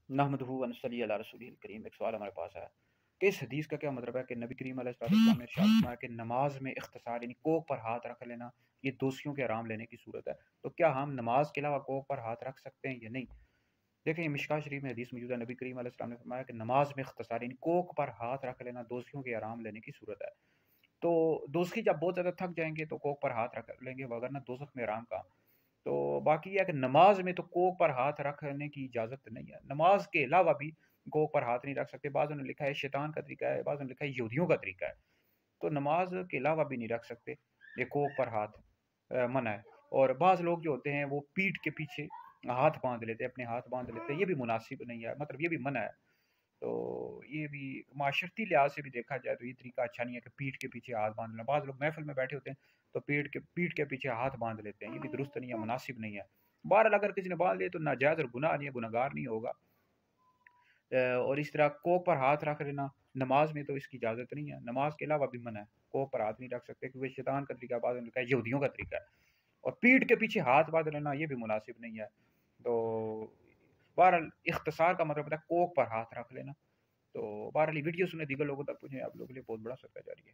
नहमदुहु व नसल्ली अला रसूलिल करीम। एक सवाल हमारे पास है कि इस हदीस का क्या मतलब है कि नबी करीम अलैहिस्सलाम ने इरशाद फरमाया कि नमाज में इख्तिसार यानी कोक पर हाथ रख लेना ये दोषियों के आराम लेने की सूरत है। तो क्या हम नमाज के अलावा कोक पर हाथ रख सकते हैं या नहीं? देखें, मिशकात शरीफ में हदीस मौजूद है। नबी करीम अलैहिस्सलाम ने फरमाया कि नमाज में इख्तिसार यानी कोक पर हाथ रख लेना दोषियों के आराम लेने की सूरत है। तो दोषी जब बहुत ज़्यादा थक जाएंगे तो कोक पर हाथ रख लेंगे, वगरना दोज़ख में आराम का। तो बाकी ये है कि नमाज में तो कोक पर हाथ रखने की इजाज़त नहीं है। नमाज के अलावा भी कोक पर हाथ नहीं रख सकते। बाज़ ने लिखा है शैतान का तरीका है, बाज़ ने लिखा है यहूदियों का तरीका है। तो नमाज के अलावा भी नहीं रख सकते, ये कोक पर हाथ मना है। और बाज़ लोग जो होते हैं वो पीठ के पीछे हाथ बांध लेते हैं, अपने हाथ बांध लेते हैं, ये भी मुनासिब नहीं है, मतलब ये भी मना है। तो ये भी माशरती लिहाज से भी देखा जाए तो ये तरीका अच्छा नहीं है कि पीठ के पीछे हाथ बांध लेना। बाज़ लोग महफिल में बैठे होते हैं तो पीठ के पीछे हाथ बांध लेते हैं, ये भी दुरुस्त नहीं है, मुनासिब नहीं है। बहरहाल अगर किसी ने बांध लिए तो नाजायज़ और गुनाह नहीं है, गुनहगार नहीं होगा। और इस तरह कोक पर हाथ रख लेना नमाज में तो इसकी इजाज़त नहीं है, नमाज के अलावा भी मना है। कोक पर हाथ नहीं रख सकते क्योंकि शैतान का तरीका, बाद में लिखा है यहूदियों का तरीका है। और पीठ के पीछे हाथ बांध लेना ये भी मुनासिब नहीं है। तो बहरहाल इख्तिसार का मतलब होता है कोक पर हाथ रख लेना। तो बहरहाल ये वीडियो सुने दीगर लोगों तक पहुँचे, आप लोगों के लिए बहुत बड़ा सदका जारी है।